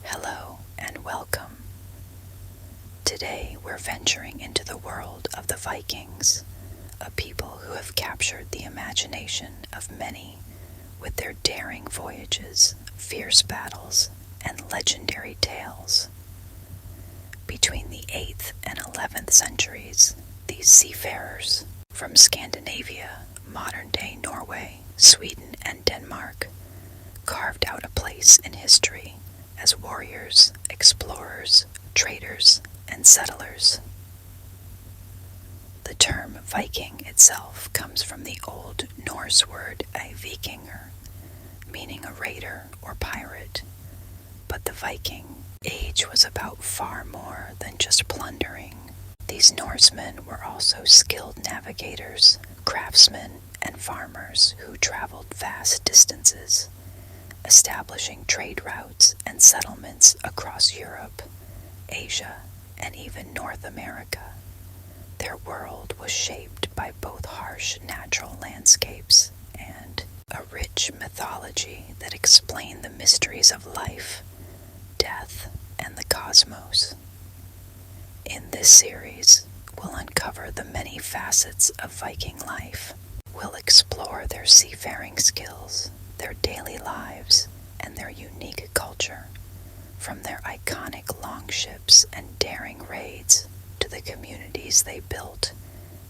Hello and welcome. Today we're venturing into the world of the Vikings, a people who have captured the imagination of many with their daring voyages, fierce battles, and legendary tales. Between the 8th and 11th centuries, these seafarers from Scandinavia, modern-day Norway, Sweden, and Denmark carved out a place in history as warriors, explorers, traders, and settlers. The term Viking itself comes from the Old Norse word a vikinger, meaning a raider or pirate, but the Viking Age was about far more than just plundering. These Norsemen were also skilled navigators, craftsmen, and farmers who traveled vast distances, establishing trade routes and settlements across Europe, Asia, and even North America. Their world was shaped by both harsh natural landscapes and a rich mythology that explained the mysteries of life, death, and the cosmos. In this series, we'll uncover the many facets of Viking life. We'll explore their seafaring skills, their daily lives, and their unique culture, from their iconic longships and daring raids to the communities they built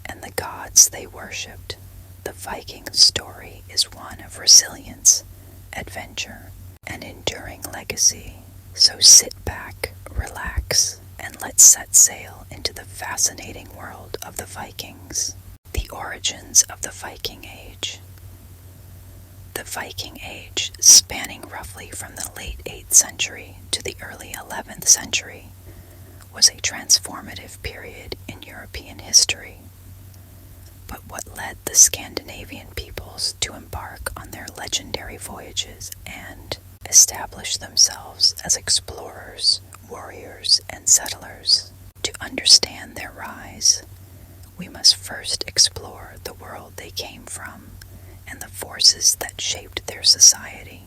and the gods they worshipped. The Viking story is one of resilience, adventure, and enduring legacy. So sit back, relax, and let's set sail into the fascinating world of the Vikings. The origins of the Viking Age. The Viking Age, spanning roughly from the late 8th century to the early 11th century, was a transformative period in European history. But what led the Scandinavian peoples to embark on their legendary voyages and establish themselves as explorers, warriors, and settlers? To understand their rise, we must first explore the world they came from and the forces that shaped their society.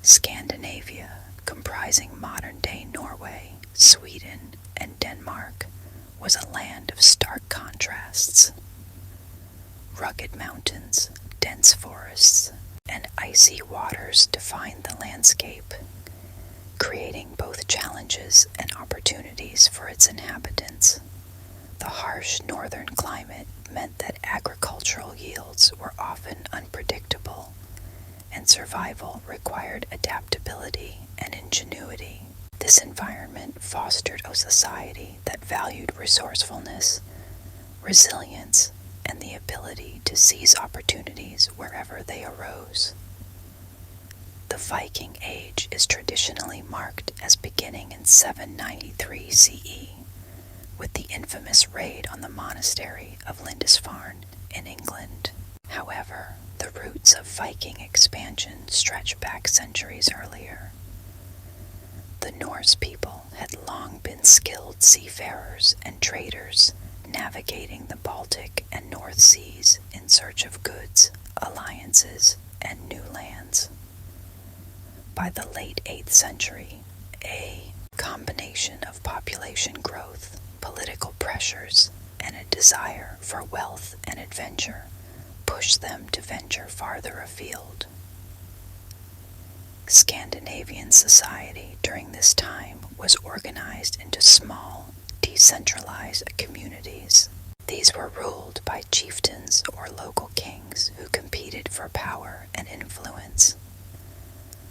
Scandinavia, comprising modern-day Norway, Sweden, and Denmark, was a land of stark contrasts. Rugged mountains, dense forests, and icy waters defined the landscape, creating both challenges and opportunities for its inhabitants. The harsh northern climate meant that agricultural yields were often unpredictable, and survival required adaptability and ingenuity. This environment fostered a society that valued resourcefulness, resilience, and the ability to seize opportunities wherever they arose. The Viking Age is traditionally marked as beginning in 793 CE, with the infamous raid on the monastery of Lindisfarne in England. However, the roots of Viking expansion stretch back centuries earlier. The Norse people had long been skilled seafarers and traders, navigating the Baltic and North Seas in search of goods, alliances, and new lands. By the late 8th century, a combination of population growth, political pressures, and a desire for wealth and adventure pushed them to venture farther afield. Scandinavian society during this time was organized into small, decentralized communities. These were ruled by chieftains or local kings who competed for power and influence.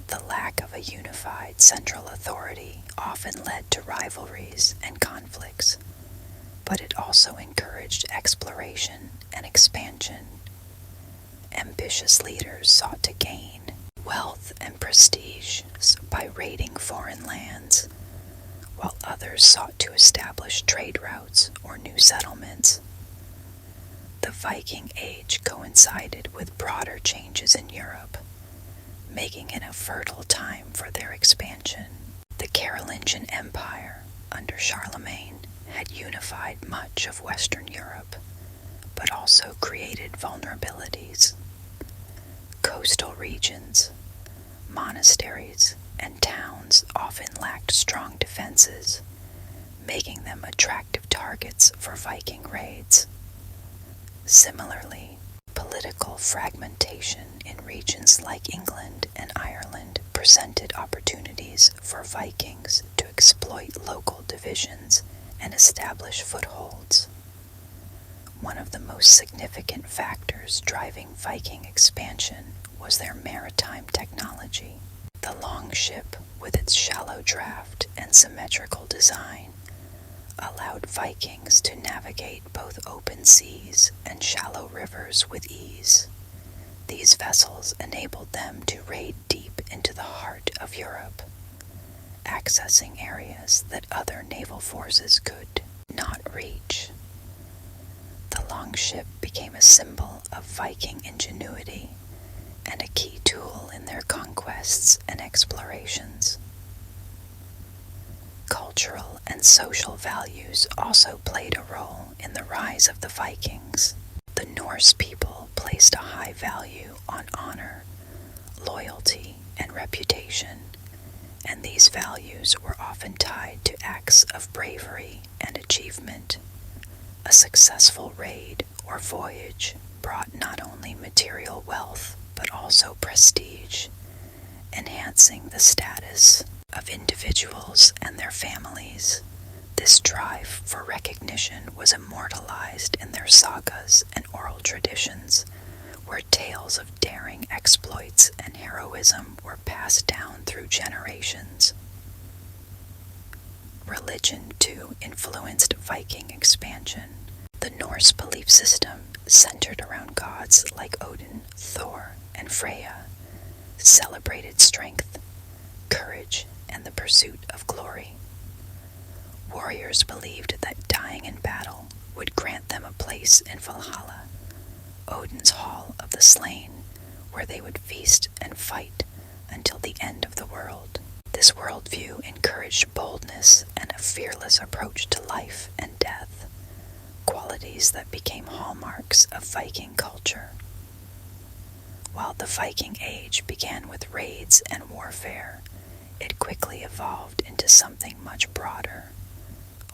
The lack of a unified central authority often led to rivalries and conflicts, but it also encouraged exploration and expansion. Ambitious leaders sought to gain wealth and prestige by raiding foreign lands, while others sought to establish trade routes or new settlements. The Viking Age coincided with broader changes in Europe, making it a fertile time for their expansion. The Carolingian Empire, under Charlemagne, had unified much of Western Europe, but also created vulnerabilities. Coastal regions, monasteries, and towns often lacked strong defenses, making them attractive targets for Viking raids. Similarly, political fragmentation in regions like England and Ireland presented opportunities for Vikings to exploit local divisions and establish footholds. One of the most significant factors driving Viking expansion was their maritime technology. The longship, with its shallow draft and symmetrical design, allowed Vikings to navigate both open seas and shallow rivers with ease. These vessels enabled them to raid deep into the heart of Europe, accessing areas that other naval forces could not reach. The longship became a symbol of Viking ingenuity and a key tool in their conquests and explorations. Cultural and social values also played a role in the rise of the Vikings. The Norse people placed a high value on honor, loyalty, and reputation, and these values were often tied to acts of bravery and achievement. A successful raid or voyage brought not only material wealth but also prestige, enhancing the status of individuals and their families. This drive for recognition was immortalized in their sagas and oral traditions, where tales of daring exploits and heroism were passed down through generations. Religion, too, influenced Viking expansion. The Norse belief system, centered around gods like Odin, Thor, and Freya, celebrated strength, courage, and the pursuit of glory. Warriors believed that dying in battle would grant them a place in Valhalla, Odin's Hall of the Slain, where they would feast and fight until the end of the world. This worldview encouraged boldness and a fearless approach to life and death, qualities that became hallmarks of Viking culture. While the Viking Age began with raids and warfare, it quickly evolved into something much broader.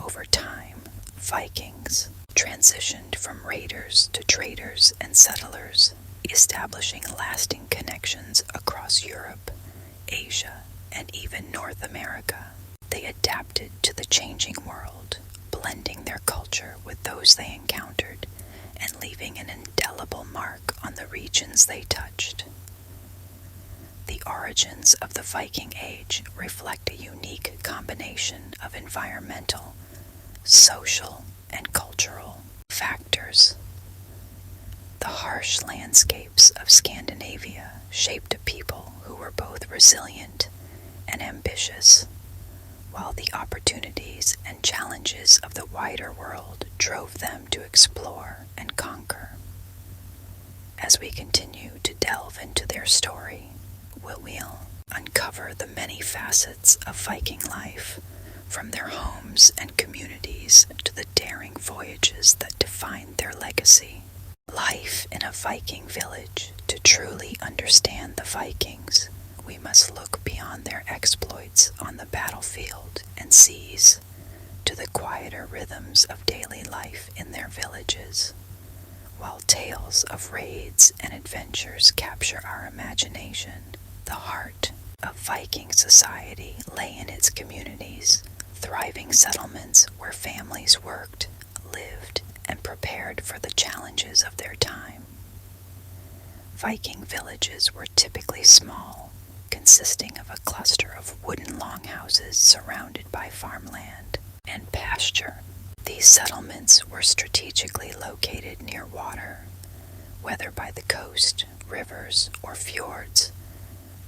Over time, Vikings transitioned from raiders to traders and settlers, establishing lasting connections across Europe, Asia, and even North America. They adapted to the changing world, blending their culture with those they encountered and leaving an indelible mark on the regions they touched. The origins of the Viking Age reflect a unique combination of environmental, social, and cultural factors. The harsh landscapes of Scandinavia shaped a people who were both resilient and ambitious, while the opportunities and challenges of the wider world drove them to explore and conquer. As we continue to delve into their story, we'll uncover the many facets of Viking life, from their homes and communities to the daring voyages that defined their legacy. Life in a Viking village. To truly understand the Vikings, we must look beyond their exploits on the battlefield and seas to the quieter rhythms of daily life in their villages. While tales of raids and adventures capture our imagination, the heart of Viking society lay in its communities, thriving settlements where families worked, lived, and prepared for the challenges of their time. Viking villages were typically small, consisting of a cluster of wooden longhouses surrounded by farmland and pasture. These settlements were strategically located near water, whether by the coast, rivers, or fjords,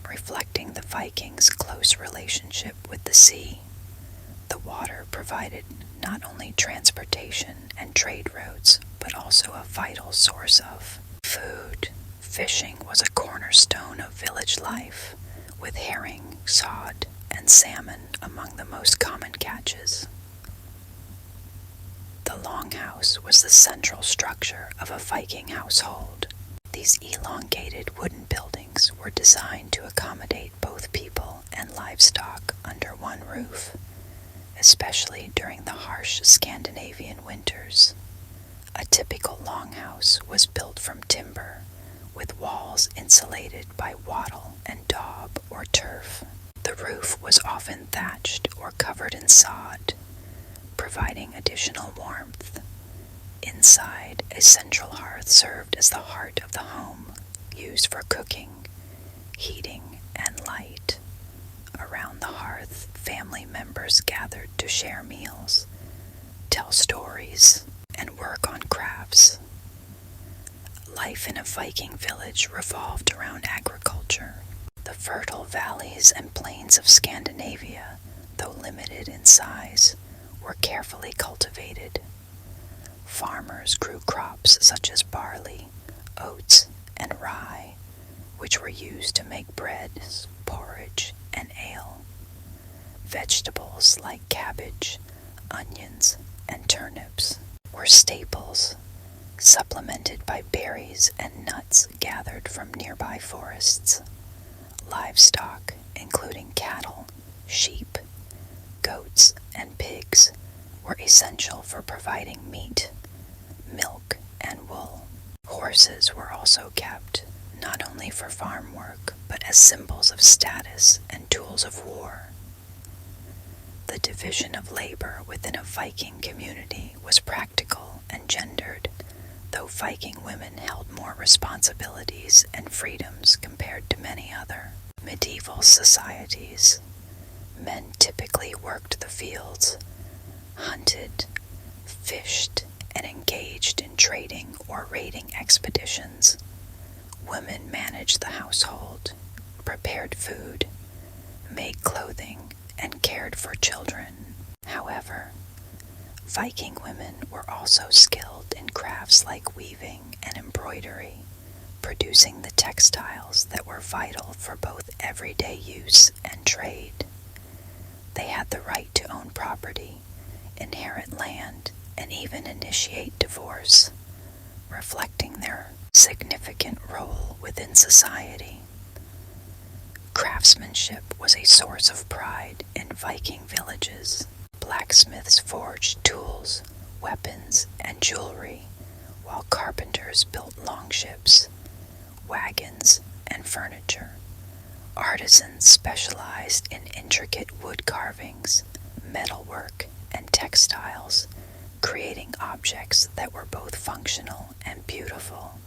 reflecting the Vikings' close relationship with the sea. The water provided not only transportation and trade routes, but also a vital source of food. Fishing was a cornerstone of village life, with herring, cod, and salmon among the most common catches. The longhouse was the central structure of a Viking household. These elongated wooden buildings were designed to accommodate both people and livestock under one roof, especially during the harsh Scandinavian winters. A typical longhouse was built from timber, with walls insulated by wattle and daub or turf. The roof was often thatched or covered in sod, providing additional warmth. Inside, a central hearth served as the heart of the home, used for cooking, heating, and light. Around the hearth, family members gathered to share meals, tell stories, and work on crafts. Life in a Viking village revolved around agriculture. The fertile valleys and plains of Scandinavia, though limited in size, were carefully cultivated. Farmers grew crops such as barley, oats, and rye, which were used to make bread, porridge, and ale. Vegetables like cabbage, onions, and turnips were staples, supplemented by berries and nuts gathered from nearby forests. Livestock, including cattle, sheep, goats, and pigs, were essential for providing meat, milk, and wool. Horses were also kept, not only for farm work, but as symbols of status and tools of war. The division of labor within a Viking community was practical and gendered, though Viking women held more responsibilities and freedoms compared to many other medieval societies. Men typically worked the fields, hunted, fished, and engaged in trading or raiding expeditions. Women managed the household, prepared food, made clothing, and cared for children. However, Viking women were also skilled in crafts like weaving and embroidery, producing the textiles that were vital for both everyday use and trade. They had the right to own property, inherit land, and even initiate divorce, reflecting their significant role within society. Craftsmanship was a source of pride in Viking villages. Blacksmiths forged tools, weapons, and jewelry, while carpenters built longships, wagons, and furniture. Artisans specialized in intricate wood carvings, metalwork, and textiles, creating objects that were both functional and beautiful.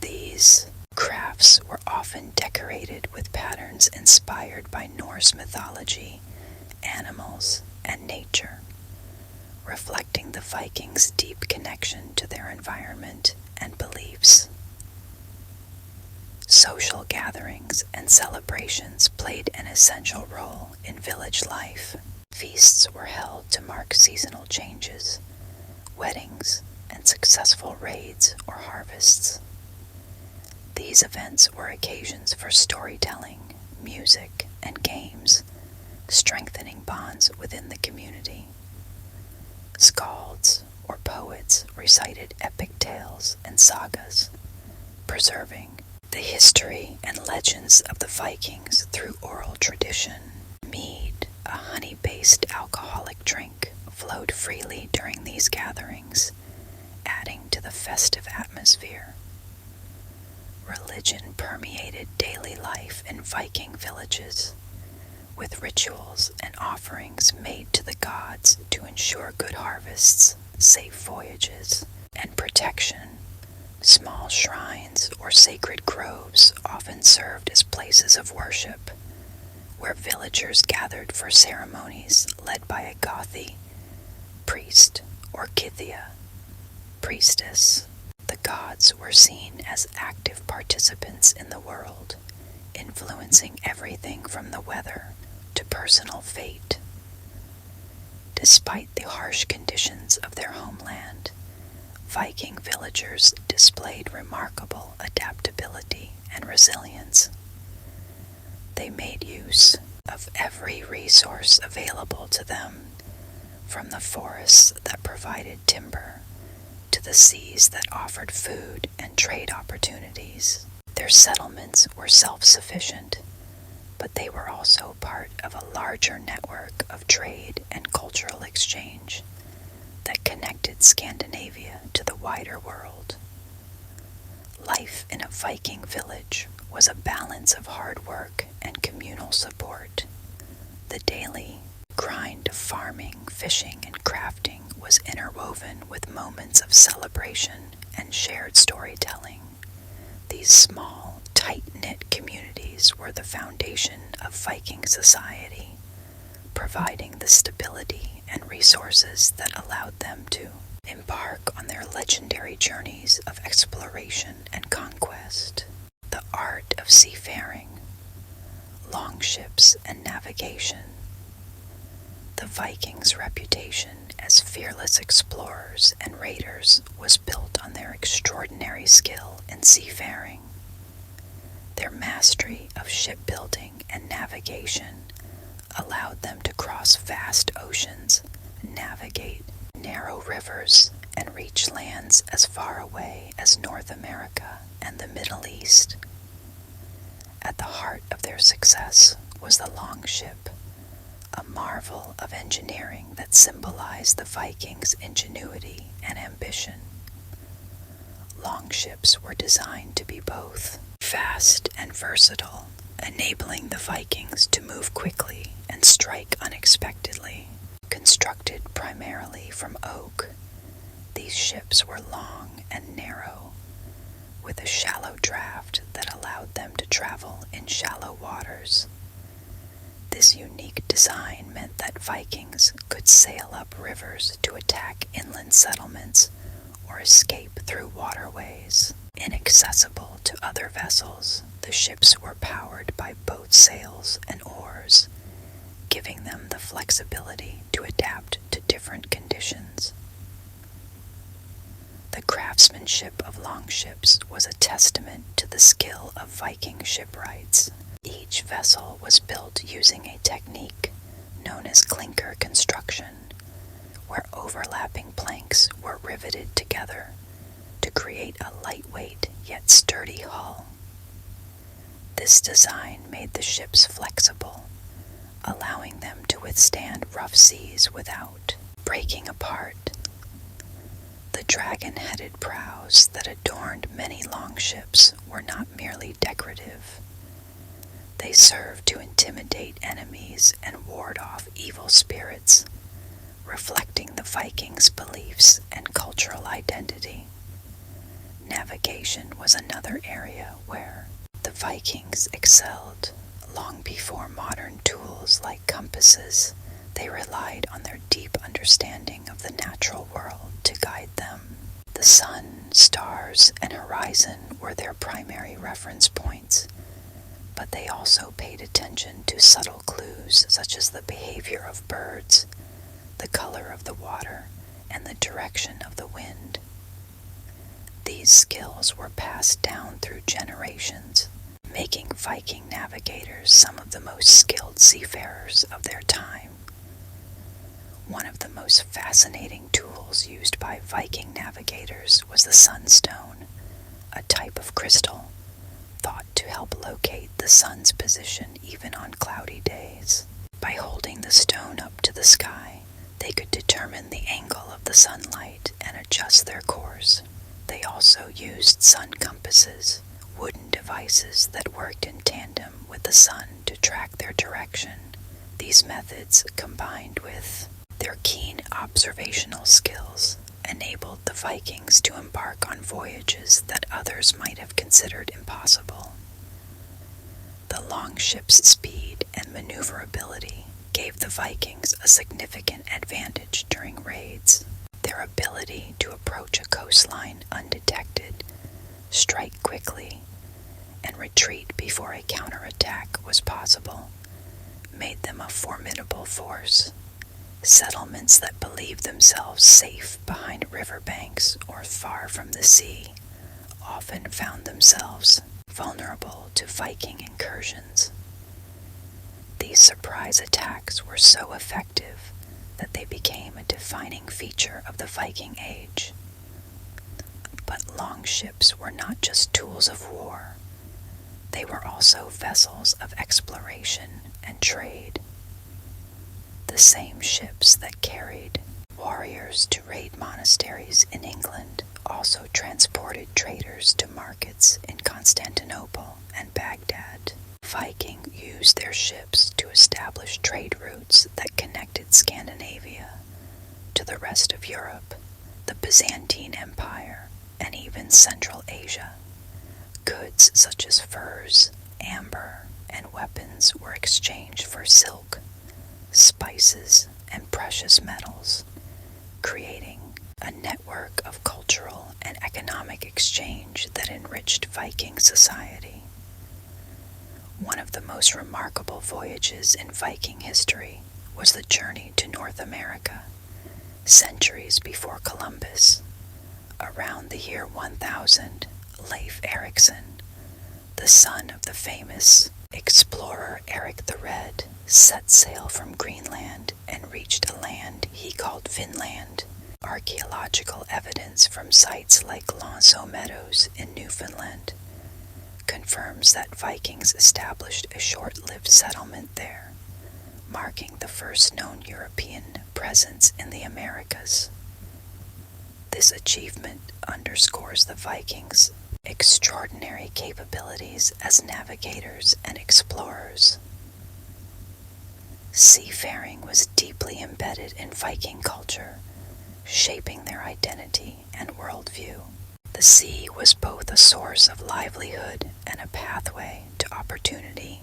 These crafts were often decorated with patterns inspired by Norse mythology, animals, and nature, reflecting the Vikings' deep connection to their environment and beliefs. Social gatherings and celebrations played an essential role in village life. Feasts were held to mark seasonal changes, weddings, and successful raids or harvests. These events were occasions for storytelling, music, and games, strengthening bonds within the community. Skalds, or poets, recited epic tales and sagas, preserving the history and legends of the Vikings through oral tradition. Mead, a honey-based alcoholic drink, flowed freely during these gatherings, adding to the festive atmosphere. Religion permeated daily life in Viking villages, with rituals and offerings made to the gods to ensure good harvests, safe voyages, and protection. Small shrines or sacred groves often served as places of worship, where villagers gathered for ceremonies led by a Gothi, priest, or Kithia, priestess. The gods were seen as active participants in the world, influencing everything from the weather to personal fate. Despite the harsh conditions of their homeland, Viking villagers displayed remarkable adaptability and resilience. They made use of every resource available to them, from the forests that provided timber to the seas that offered food and trade opportunities. Their settlements were self-sufficient, but but they were also part of a larger network of trade and cultural exchange that connected Scandinavia to the wider world. Life in a Viking village was a balance of hard work and communal support. The daily grind of farming, fishing, and crafting was interwoven with moments of celebration and shared storytelling. These small, tight-knit communities were the foundation of Viking society, providing the stability and resources that allowed them to embark on their legendary journeys of exploration and conquest. The art of seafaring, longships, and navigation. The Vikings' reputation as fearless explorers and raiders was built on their extraordinary skill in seafaring. Their mastery of shipbuilding and navigation allowed them to cross vast oceans, navigate narrow rivers, and reach lands as far away as North America and the Middle East. At the heart of their success was the longship, a marvel of engineering that symbolized the Vikings' ingenuity and ambition. Longships were designed to be both fast and versatile, enabling the Vikings to move quickly and strike unexpectedly. Constructed primarily from oak, these ships were long and narrow, with a shallow draft that allowed them to travel in shallow waters. This unique design meant that Vikings could sail up rivers to attack inland settlements or escape through waterways. Inaccessible to other vessels, the ships were powered by boat sails and oars, giving them the flexibility to adapt to different conditions. The craftsmanship of longships was a testament to the skill of Viking shipwrights. Each vessel was built using a technique known as clinker construction, where overlapping planks were riveted together to create a lightweight yet sturdy hull. This design made the ships flexible, allowing them to withstand rough seas without breaking apart. The dragon-headed prows that adorned many longships were not merely decorative. They served to intimidate enemies and ward off evil spirits, reflecting the Vikings' beliefs and cultural identity. Navigation was another area where the Vikings excelled. Long before modern tools like compasses, they relied on their deep understanding of the natural world to guide them. The sun, stars, and horizon were their primary reference points, but they also paid attention to subtle clues such as the behavior of birds, the color of the water, and the direction of the wind. These skills were passed down through generations, making Viking navigators some of the most skilled seafarers of their time. One of the most fascinating tools used by Viking navigators was the sunstone, a type of crystal thought to help locate the sun's position even on cloudy days. By holding the stone up to the sky, they could determine the angle of the sunlight and adjust their course. They also used sun compasses, wooden devices that worked in tandem with the sun to track their direction. These methods, combined with their keen observational skills, enabled the Vikings to embark on voyages that others might have considered impossible. The longship's speed and maneuverability gave the Vikings a significant advantage during raids. Their ability to approach a coastline undetected, strike quickly, and retreat before a counterattack was possible made them a formidable force. Settlements that believed themselves safe behind riverbanks or far from the sea often found themselves vulnerable to Viking incursions. These surprise attacks were so effective that they became a defining feature of the Viking Age. But longships were not just tools of war. They were also vessels of exploration and trade. The same ships that carried warriors to raid monasteries in England also transported traders to markets in Constantinople and Baghdad. Viking used their ships to establish trade routes that connected Scandinavia to the rest of Europe, the Byzantine Empire, and even Central Asia. Goods such as furs, amber, and weapons were exchanged for silk, spices, and precious metals, creating a network of cultural and economic exchange that enriched Viking society. One of the most remarkable voyages in Viking history was the journey to North America, centuries before Columbus. Around the year 1000, Leif Erikson, the son of the famous explorer Eric the Red, set sail from Greenland and reached a land he called Vinland. Archaeological evidence from sites like Lonceau Meadows in Newfoundland confirms that Vikings established a short-lived settlement there, marking the first known European presence in the Americas. This achievement underscores the Vikings' extraordinary capabilities as navigators and explorers. Seafaring was deeply embedded in Viking culture, shaping their identity and worldview. The sea was both a source of livelihood and a pathway to opportunity,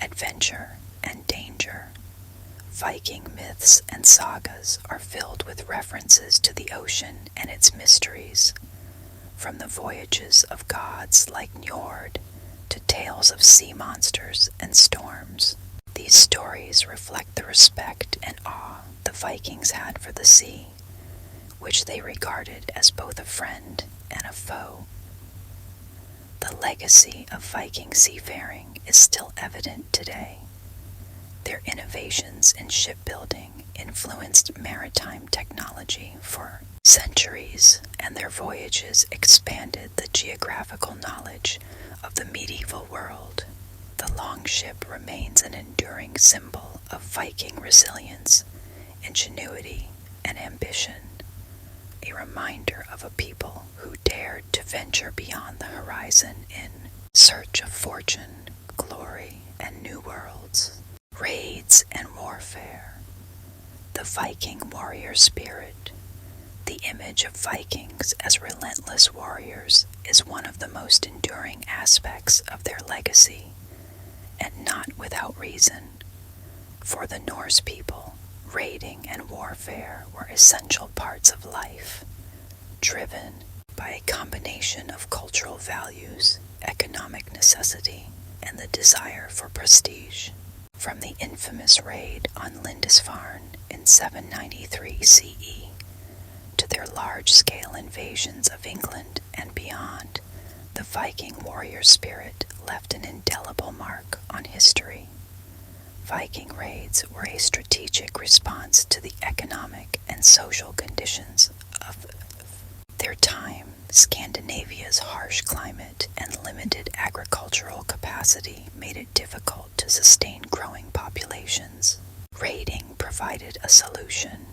adventure, and danger. Viking myths and sagas are filled with references to the ocean and its mysteries, from the voyages of gods like Njord to tales of sea monsters and storms. These stories reflect the respect and awe the Vikings had for the sea, which they regarded as both a friend and a foe. The legacy of Viking seafaring is still evident today. Their innovations in shipbuilding influenced maritime technology for centuries, and their voyages expanded the geographical knowledge of the medieval world. The longship remains an enduring symbol of Viking resilience, ingenuity, and ambition, a reminder of a people who dared to venture beyond the horizon in search of fortune, glory, and new worlds. Raids and warfare. The Viking warrior spirit. The image of Vikings as relentless warriors is one of the most enduring aspects of their legacy, and not without reason. For the Norse people, raiding and warfare were essential parts of life, driven by a combination of cultural values, economic necessity, and the desire for prestige. From the infamous raid on Lindisfarne in 793 CE to their large-scale invasions of England and beyond, the Viking warrior spirit left an indelible mark on history. Viking raids were a strategic response to the economic and social conditions of their time. Scandinavia's harsh climate and limited agricultural capacity made it difficult to sustain growing populations. Raiding provided a solution,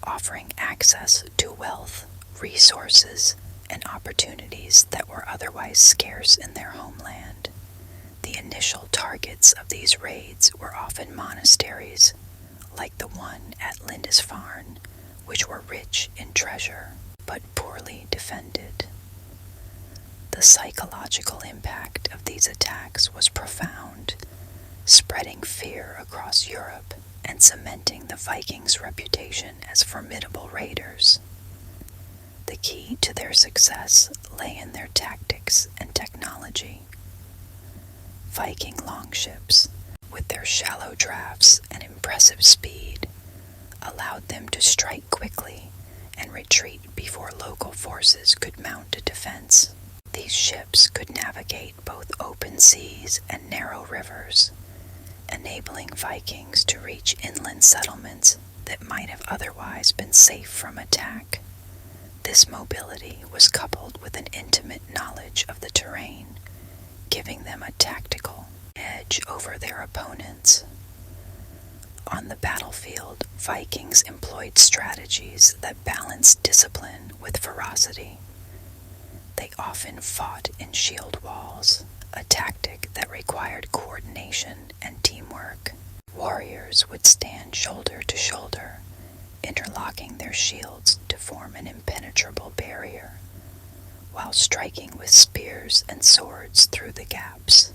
offering access to wealth, resources, and opportunities that were otherwise scarce in their homeland. The initial targets of these raids were often monasteries, like the one at Lindisfarne, which were rich in treasure but poorly defended. The psychological impact of these attacks was profound, spreading fear across Europe and cementing the Vikings' reputation as formidable raiders. The key to their success lay in their tactics and technology. Viking longships, with their shallow drafts and impressive speed, allowed them to strike quickly and retreat before local forces could mount a defense. These ships could navigate both open seas and narrow rivers, enabling Vikings to reach inland settlements that might have otherwise been safe from attack. This mobility was coupled with an intimate knowledge of the terrain, giving them a tactical edge over their opponents. On the battlefield, Vikings employed strategies that balanced discipline with ferocity. They often fought in shield walls, a tactic that required coordination and teamwork. Warriors would stand shoulder to shoulder, interlocking their shields to form an impenetrable barrier, while striking with spears and swords through the gaps.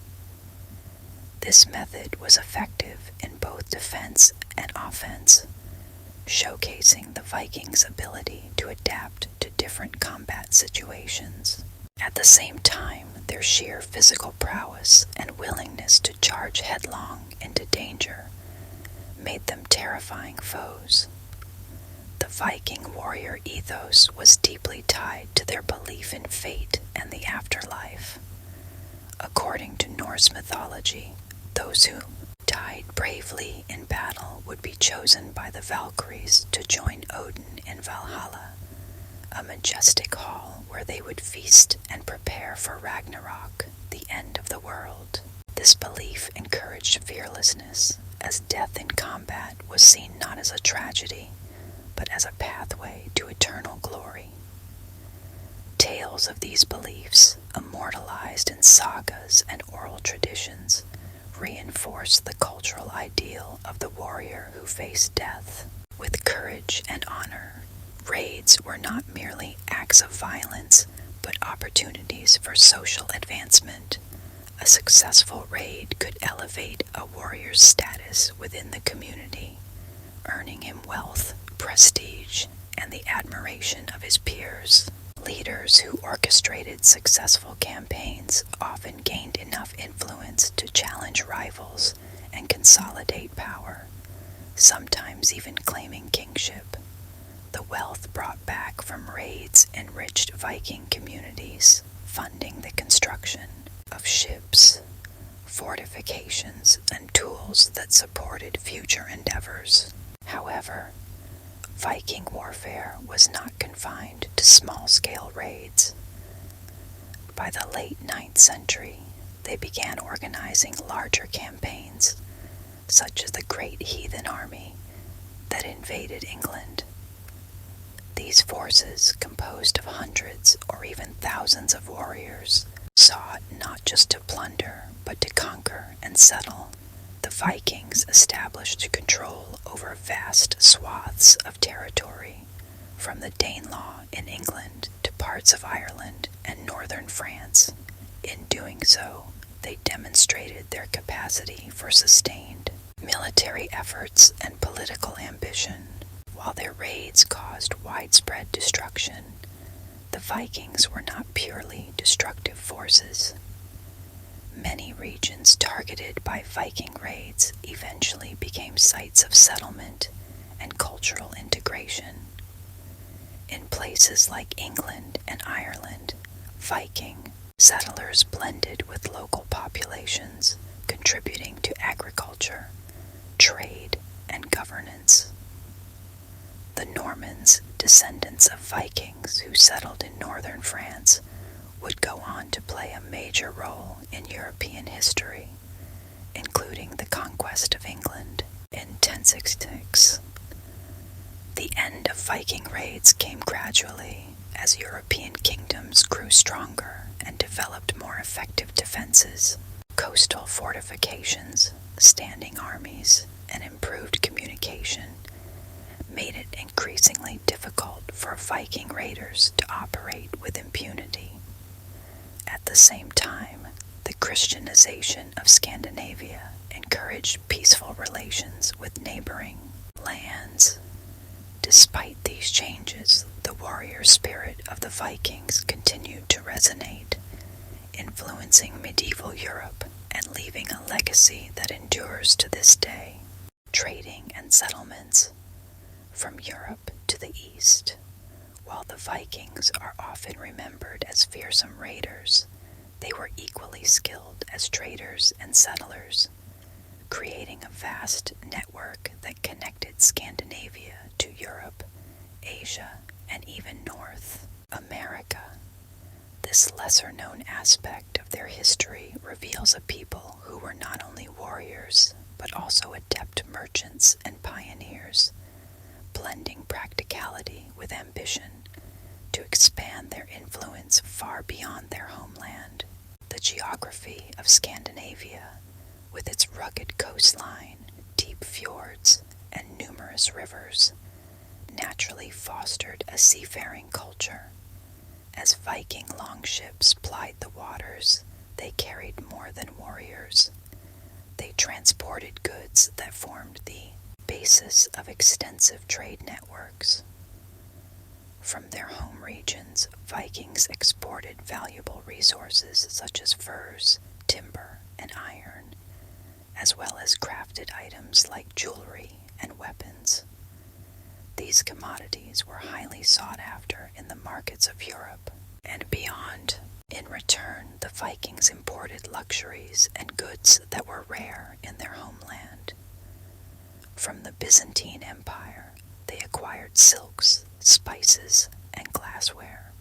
This method was effective in both defense and offense, showcasing the Vikings' ability to adapt to different combat situations. At the same time, their sheer physical prowess and willingness to charge headlong into danger made them terrifying foes. The Viking warrior ethos was deeply tied to their belief in fate and the afterlife. According to Norse mythology, those who died bravely in battle would be chosen by the Valkyries to join Odin in Valhalla, a majestic hall where they would feast and prepare for Ragnarok, the end of the world. This belief encouraged fearlessness, as death in combat was seen not as a tragedy, but as a pathway to eternal glory. Tales of these beliefs, immortalized in sagas and oral traditions, reinforce the cultural ideal of the warrior who faced death with courage and honor. Raids were not merely acts of violence, but opportunities for social advancement. A successful raid could elevate a warrior's status within the community, earning him wealth, prestige, and the admiration of his peers. Leaders who orchestrated successful campaigns often gained enough influence to challenge rivals and consolidate power, sometimes even claiming kingship. The wealth brought back from raids enriched Viking communities, funding the construction of ships, fortifications, and tools that supported future endeavors. However, Viking warfare was not confined to small-scale raids. By the late 9th century, they began organizing larger campaigns, such as the Great Heathen Army that invaded England. These forces, composed of hundreds or even thousands of warriors, sought not just to plunder, but to conquer and settle. The Vikings established control over vast swaths of territory, from the Danelaw in England to parts of Ireland and northern France. In doing so, they demonstrated their capacity for sustained military efforts and political ambition. While their raids caused widespread destruction, the Vikings were not purely destructive forces. Many regions targeted by Viking raids eventually became sites of settlement and cultural integration. In places like England and Ireland, Viking settlers blended with local populations, contributing to agriculture, trade, and governance. The Normans, descendants of Vikings who settled in northern France, would go on to play a major role in European history, including the conquest of England in 1066. The end of Viking raids came gradually as European kingdoms grew stronger and developed more effective defenses. Coastal fortifications, standing armies, and improved communication made it increasingly difficult for Viking raiders to operate with impunity. At the same time, the Christianization of Scandinavia encouraged peaceful relations with neighboring lands. Despite these changes, the warrior spirit of the Vikings continued to resonate, influencing medieval Europe and leaving a legacy that endures to this day. Trading and settlements. From Europe to the East. While the Vikings are often remembered as fearsome raiders, they were equally skilled as traders and settlers, creating a vast network that connected Scandinavia to Europe, Asia, and even North America. This lesser-known aspect of their history reveals a people who were not only warriors, but also adept merchants and pioneers, blending practicality with ambition to expand their influence far beyond their homeland. The geography of Scandinavia, with its rugged coastline, deep fjords, and numerous rivers, naturally fostered a seafaring culture. As Viking longships plied the waters, they carried more than warriors. They transported goods that formed the basis of extensive trade networks. From their home regions, Vikings exported valuable resources such as furs, timber, and iron, as well as crafted items like jewelry and weapons. These commodities were highly sought after in the markets of Europe and beyond. In return, the Vikings imported luxuries and goods that were rare in their homeland. From the Byzantine Empire, they acquired silks, spices, and glassware.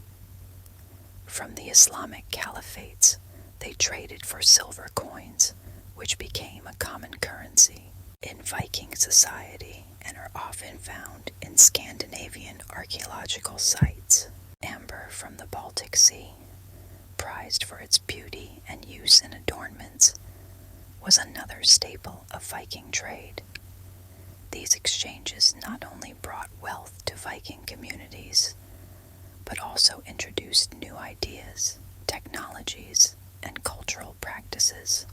From the Islamic caliphates, they traded for silver coins, which became a common currency in Viking society and are often found in Scandinavian archaeological sites. Amber from the Baltic Sea, prized for its beauty and use in adornments, was another staple of Viking trade. These exchanges not only brought wealth to Viking communities, but also introduced new ideas, technologies, and cultural practices.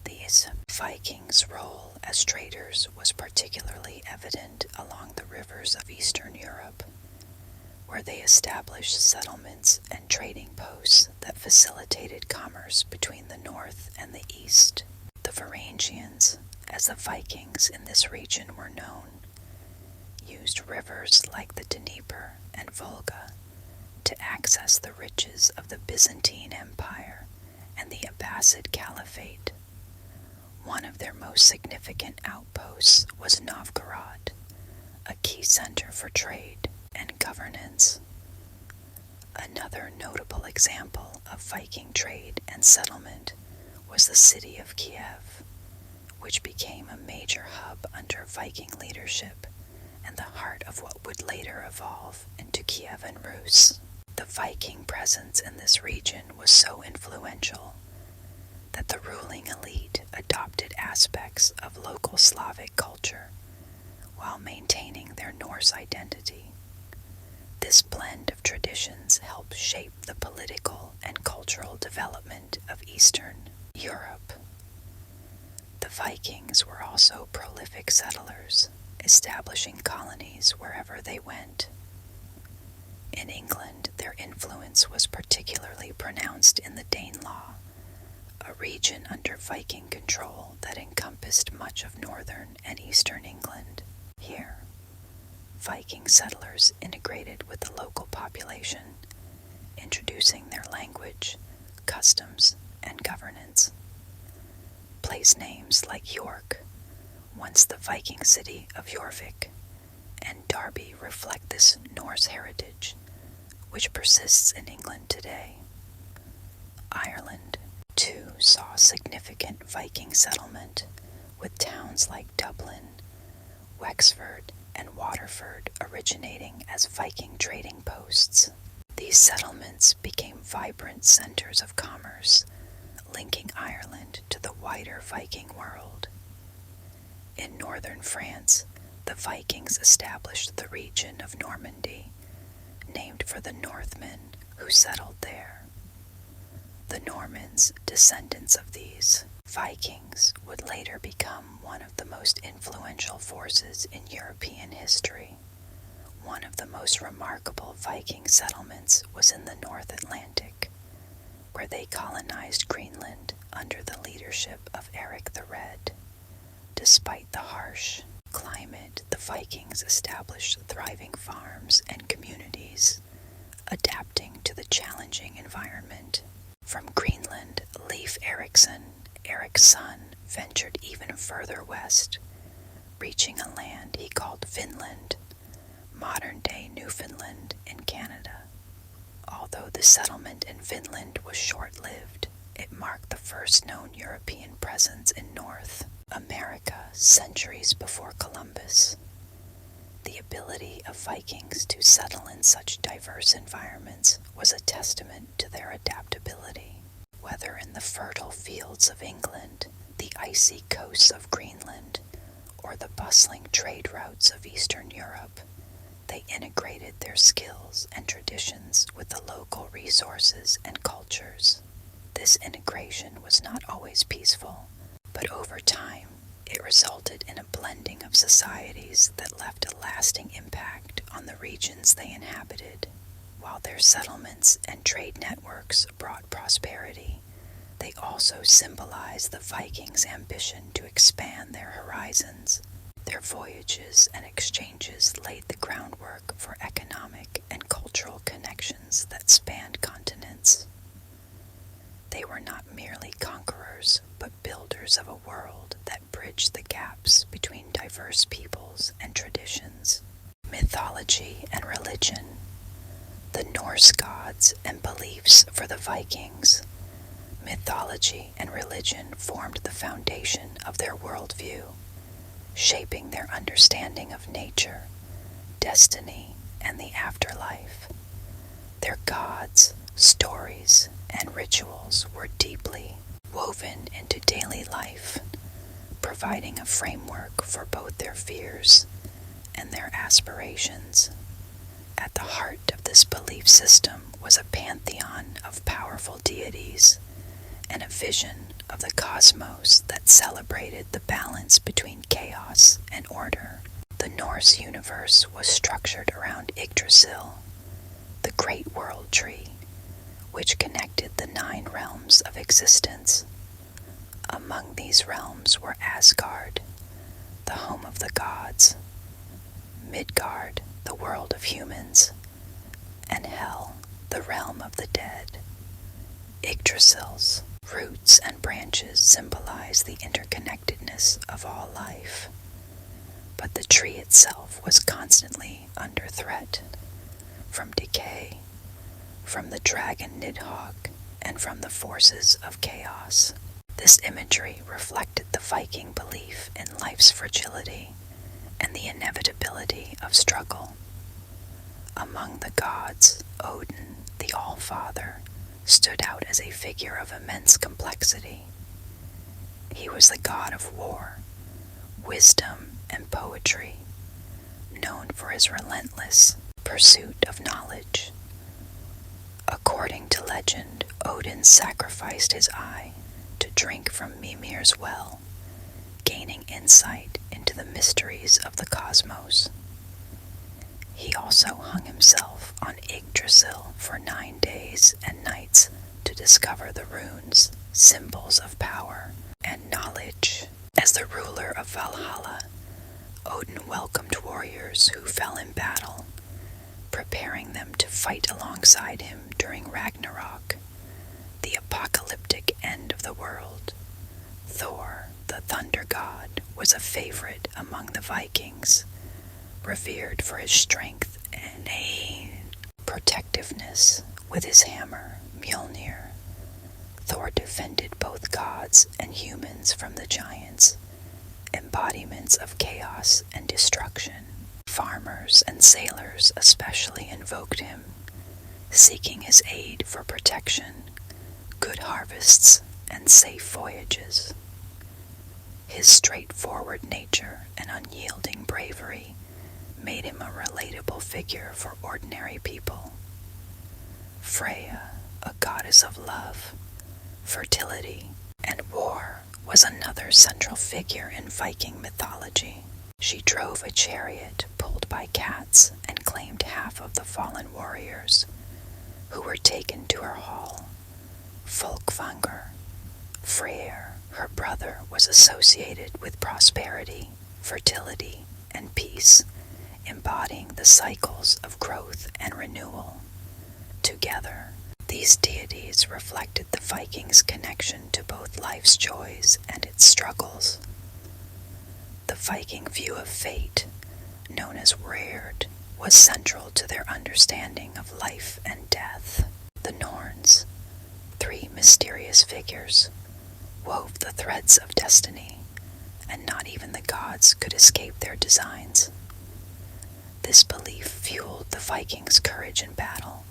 These Vikings' role as traders was particularly evident along the rivers of Eastern Europe, where they established settlements and trading posts that facilitated commerce between the north and the east. The Varangians, as the Vikings in this region were known, used rivers like the Dnieper and Volga to access the riches of the Byzantine Empire and the Abbasid Caliphate. One of their most significant outposts was Novgorod, a key center for trade and governance. Another notable example of Viking trade and settlement was the city of Kiev, which became a major hub under Viking leadership and the heart of what would later evolve into Kievan Rus. The Viking presence in this region was so influential that the ruling elite adopted aspects of local Slavic culture while maintaining their Norse identity. This blend of traditions helped shape the political and cultural development of Eastern Europe. The Vikings were also prolific settlers, establishing colonies wherever they went. In England, their influence was particularly pronounced in the Danelaw, a region under Viking control that encompassed much of northern and eastern England. Here, Viking settlers integrated with the local population, introducing their language, customs, and governance. Place names like York, once the Viking city of Jorvik, and Derby reflect this Norse heritage, which persists in England today. Ireland, too, saw significant Viking settlement, with towns like Dublin, Wexford, and Waterford originating as Viking trading posts. These settlements became vibrant centers of commerce, linking Ireland to the wider Viking world. In northern France, the Vikings established the region of Normandy, named for the Northmen who settled there. The Normans, descendants of these Vikings, would later become one of the most influential forces in European history. One of the most remarkable Viking settlements was in the North Atlantic, where they colonized Greenland under the leadership of Eric the Red. Despite the harsh climate, the Vikings established thriving farms and communities, adapting to the challenging environment. From Greenland, Leif Erikson, Eric's son, ventured even further west, reaching a land he called Finland, modern-day Newfoundland in Canada. All Although the settlement in Finland was short-lived, it marked the first known European presence in North America centuries before Columbus. The ability of Vikings to settle in such diverse environments was a testament to their adaptability. Whether in the fertile fields of England, the icy coasts of Greenland, or the bustling trade routes of Eastern Europe, they integrated their skills and traditions with the local resources and cultures. This integration was not always peaceful, but over time, it resulted in a blending of societies that left a lasting impact on the regions they inhabited. While their settlements and trade networks brought prosperity, they also symbolized the Vikings' ambition to expand their horizons. Their voyages and exchanges laid the groundwork for economic and cultural connections that spanned continents. They were not merely conquerors, but builders of a world that bridged the gaps between diverse peoples and traditions. Mythology and religion. The Norse gods and beliefs for the Vikings. Mythology and religion formed the foundation of their worldview, shaping their understanding of nature, destiny, and the afterlife. Their gods, stories, and rituals were deeply woven into daily life, providing a framework for both their fears and their aspirations. At the heart of this belief system was a pantheon of powerful deities and a vision of the cosmos that celebrated the balance between chaos and order. The Norse universe was structured around Yggdrasil, the great world tree, which connected the 9 realms of existence. Among these realms were Asgard, the home of the gods, Midgard, the world of humans, and Hell, the realm of the dead. Yggdrasil's roots and branches symbolize the interconnectedness of all life, but the tree itself was constantly under threat, from decay, from the dragon Nidhogg, and from the forces of chaos. This imagery reflected the Viking belief in life's fragility and the inevitability of struggle. Among the gods, Odin, the All-Father, stood out as a figure of immense complexity. He was the god of war, wisdom, and poetry, known for his relentless pursuit of knowledge. According to legend, Odin sacrificed his eye to drink from Mimir's well, gaining insight into the mysteries of the cosmos. He also hung himself on Yggdrasil for 9 days and nights to discover the runes, symbols of power and knowledge. As the ruler of Valhalla, Odin welcomed warriors who fell in battle, preparing them to fight alongside him during Ragnarok, the apocalyptic end of the world. Thor, the thunder god, was a favorite among the Vikings, revered for his strength and protectiveness. With his hammer, Mjolnir, Thor defended both gods and humans from the giants, embodiments of chaos and destruction. Farmers and sailors especially invoked him, seeking his aid for protection, good harvests, and safe voyages. His straightforward nature and unyielding bravery made him a relatable figure for ordinary people. Freya, a goddess of love, fertility, and war, was another central figure in Viking mythology. She drove a chariot pulled by cats and claimed half of the fallen warriors, who were taken to her hall. Folkvanger, Freyr, her brother, was associated with prosperity, fertility, and peace, embodying the cycles of growth and renewal. Together, these deities reflected the Vikings' connection to both life's joys and its struggles. The Viking view of fate, known as Reyrd, was central to their understanding of life and death. mountains, three mysterious figures wove the threads of destiny, and not even the gods could escape their designs. This belief fueled the Vikings' courage in battle.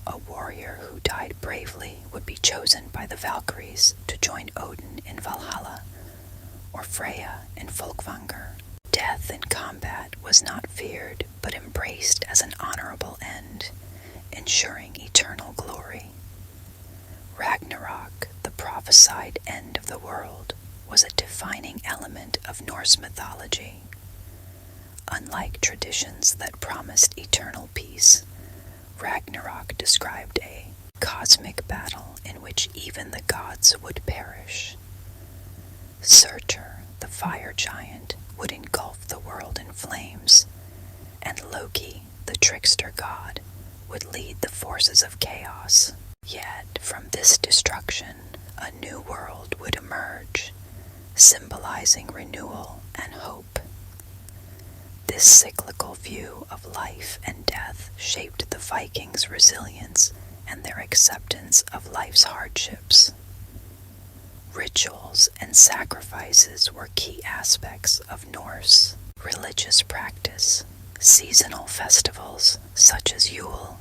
A warrior who died bravely would be chosen by the Valkyries to join Odin in Valhalla, or Freya in Folkvanger. Death in combat was not feared, but embraced as an honorable end, ensuring eternal glory. Ragnarok, the prophesied end of the world, was a defining element of Norse mythology. Unlike traditions that promised eternal peace, Ragnarok described a cosmic battle in which even the gods would perish. Surtur, the fire giant, would engulf the world in flames, and Loki, the trickster god, would lead the forces of chaos. Yet from this destruction, a new world would emerge, symbolizing renewal and hope. This cyclical view of life and death shaped the Vikings' resilience and their acceptance of life's hardships. Rituals and sacrifices were key aspects of Norse religious practice. Seasonal festivals, such as Yule,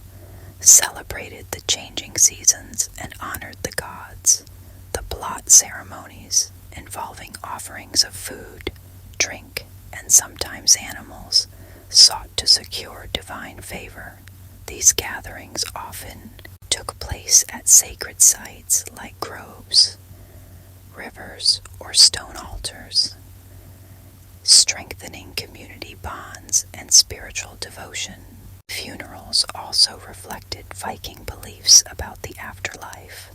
celebrated the changing seasons and honored the gods. The blot ceremonies, involving offerings of food, drink, and sometimes animals, sought to secure divine favor. These gatherings often took place at sacred sites like groves, rivers, or stone altars, strengthening community bonds and spiritual devotion. Funerals also reflected Viking beliefs about the afterlife.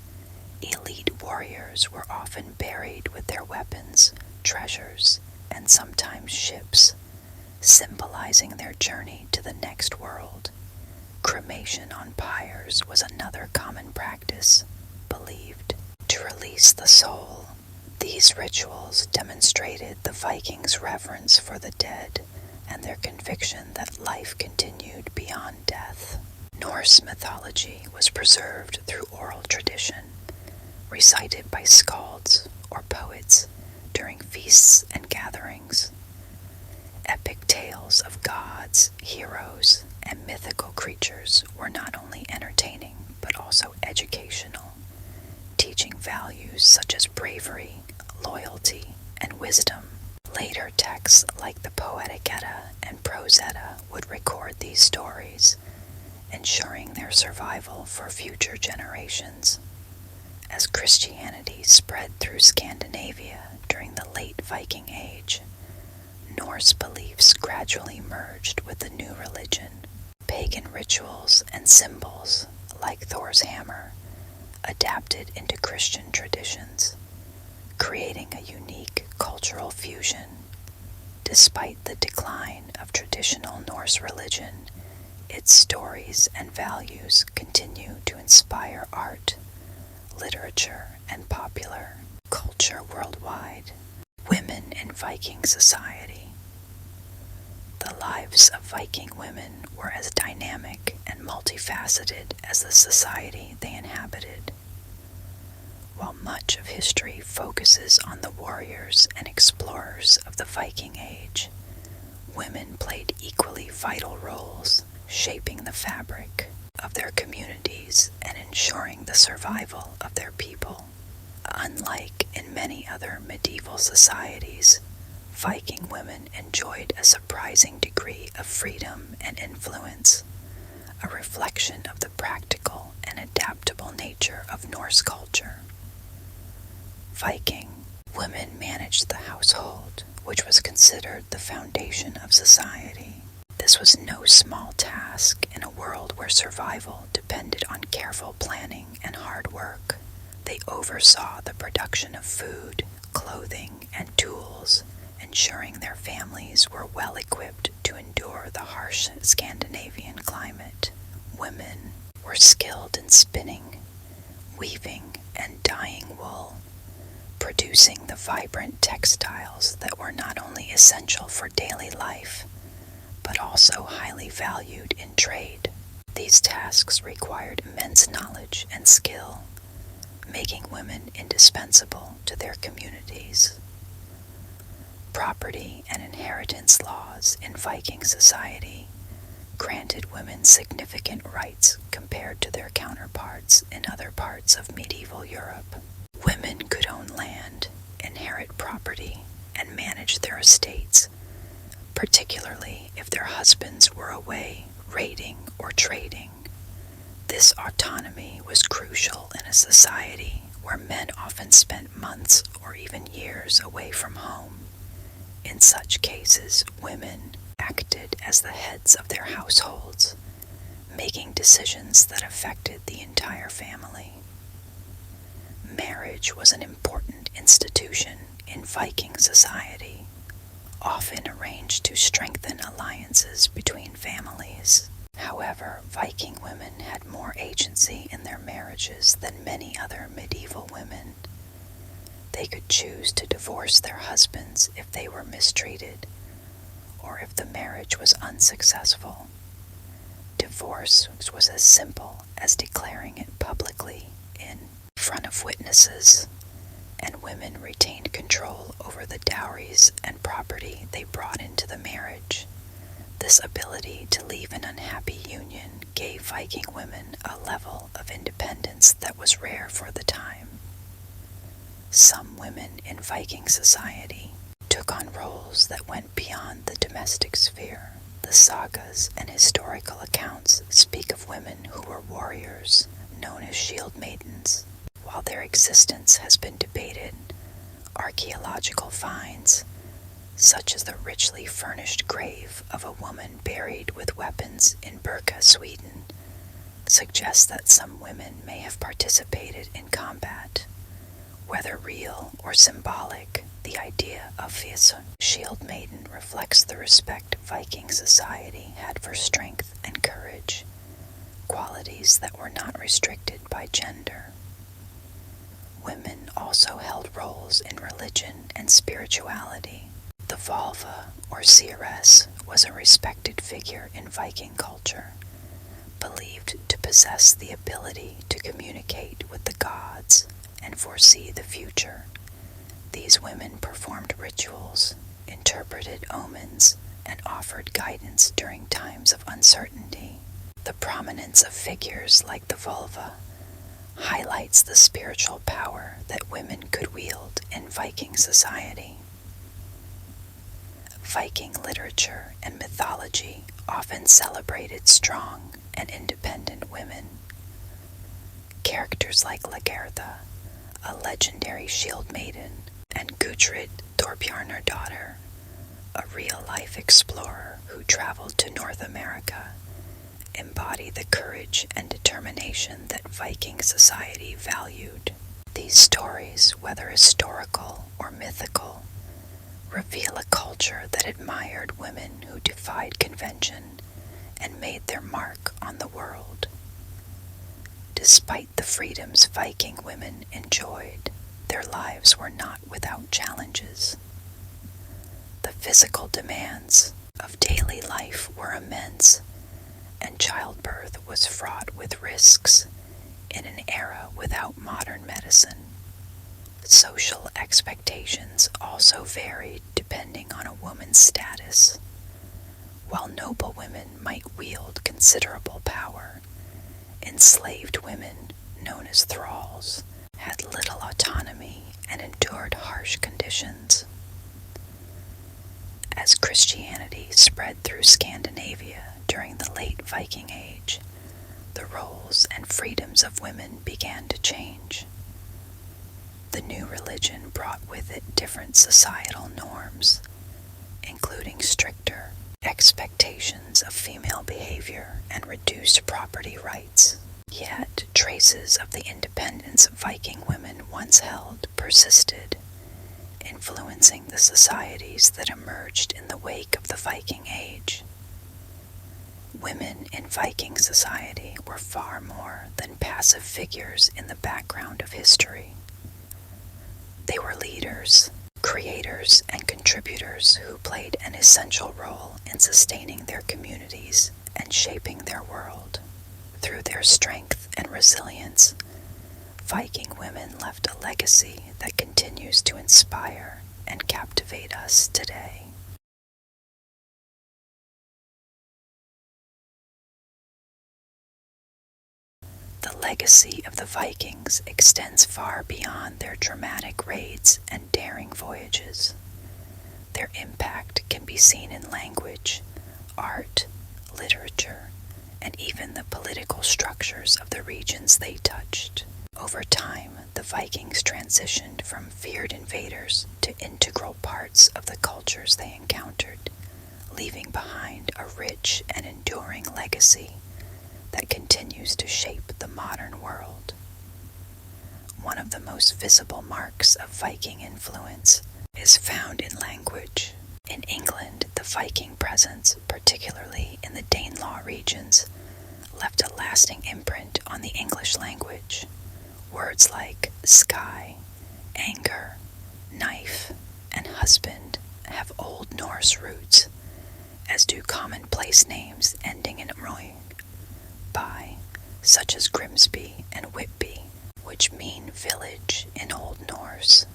Elite warriors were often buried with their weapons, treasures, and sometimes ships, symbolizing their journey to the next world. Cremation on pyres was another common practice, believed to release the soul. These rituals demonstrated the Vikings' reverence for the dead and their conviction that life continued beyond death. Norse mythology was preserved through oral tradition, recited by skalds or poets during feasts and gatherings. Epic tales of gods, heroes, and mythical creatures were not only entertaining but also educational, teaching values such as bravery, loyalty, and wisdom. Later texts like the Poetic Edda and Prose Edda would record these stories, ensuring their survival for future generations. As Christianity spread through Scandinavia during the late Viking Age, Norse beliefs gradually merged with the new religion. Pagan rituals and symbols, like Thor's hammer, adapted into Christian traditions, creating a unique cultural fusion. Despite the decline of traditional Norse religion, its stories and values continue to inspire art, literature, and popular culture worldwide. Women in Viking society. The lives of Viking women were as dynamic and multifaceted as the society they inhabited. While much of history focuses on the warriors and explorers of the Viking Age, women played equally vital roles, shaping the fabric of their communities and ensuring the survival of their people. Unlike in many other medieval societies, Viking women enjoyed a surprising degree of freedom and influence, a reflection of the practical and adaptable nature of Norse culture. Viking women managed the household, which was considered the foundation of society. This was no small task in a world where survival depended on careful planning and hard work. They oversaw the production of food, clothing, and tools, ensuring their families were well equipped to endure the harsh Scandinavian climate. Women were skilled in spinning, weaving, and dyeing wool, producing the vibrant textiles that were not only essential for daily life, but also highly valued in trade. These tasks required immense knowledge and skill, making women indispensable to their communities. Property and inheritance laws in Viking society granted women significant rights compared to their counterparts in other parts of medieval Europe. Women could own land, inherit property, and manage their estates, particularly if their husbands were away raiding or trading. This autonomy was crucial in a society where men often spent months or even years away from home. In such cases, women acted as the heads of their households, making decisions that affected the entire family. Marriage was an important institution in Viking society, often arranged to strengthen alliances between families. However, Viking women had more agency in their marriages than many other medieval women. They could choose to divorce their husbands if they were mistreated, or if the marriage was unsuccessful. Divorce was as simple as declaring it publicly in front of witnesses, and women retained control over the dowries and property they brought into the marriage. This ability to leave an unhappy union gave Viking women a level of independence that was rare for the time. Some women in Viking society took on roles that went beyond the domestic sphere. The sagas and historical accounts speak of women who were warriors, known as shield maidens. While their existence has been debated, archaeological finds, such as the richly furnished grave of a woman buried with weapons in Birka, Sweden, suggest that some women may have participated in combat. Whether real or symbolic, the idea of a shield maiden reflects the respect Viking society had for strength and courage, qualities that were not restricted by gender. Women also held roles in religion and spirituality. The Volva, or seeress, was a respected figure in Viking culture, believed to possess the ability to communicate with the gods and foresee the future. These women performed rituals, interpreted omens, and offered guidance during times of uncertainty. The prominence of figures like the Volva highlights the spiritual power that women could wield in Viking society. Viking literature and mythology often celebrated strong and independent women. Characters like Lagertha, a legendary shield maiden, and Gudrid Thorbjarnardóttir, a real-life explorer who traveled to North America, embody the courage and determination that Viking society valued. These stories, whether historical or mythical, reveal a culture that admired women who defied convention and made their mark on the world. Despite the freedoms Viking women enjoyed, their lives were not without challenges. The physical demands of daily life were immense, and childbirth was fraught with risks in an era without modern medicine. Social expectations also varied depending on a woman's status. While noble women might wield considerable power, enslaved women, known as thralls, had little autonomy and endured harsh conditions. As Christianity spread through Scandinavia during the late Viking Age, the roles and freedoms of women began to change. The new religion brought with it different societal norms, including stricter expectations of female behavior and reduced property rights. Yet, traces of the independence Viking women once held persisted, influencing the societies that emerged in the wake of the Viking Age. Women in Viking society were far more than passive figures in the background of history. They were leaders, creators, and contributors who played an essential role in sustaining their communities and shaping their world. Through their strength and resilience, Viking women left a legacy that continues to inspire and captivate us today. The legacy of the Vikings extends far beyond their dramatic raids and daring voyages. Their impact can be seen in language, art, literature, and even the political structures of the regions they touched. Over time, the Vikings transitioned from feared invaders to integral parts of the cultures they encountered, leaving behind a rich and enduring legacy that continues to shape the modern world. One of the most visible marks of Viking influence is found in language. In England, the Viking presence, particularly in the Danelaw regions, left a lasting imprint on the English language. Words like sky, anger, knife, and husband have Old Norse roots, as do common place names ending in roing, by, such as Grimsby and Whitby, which mean village in Old Norse.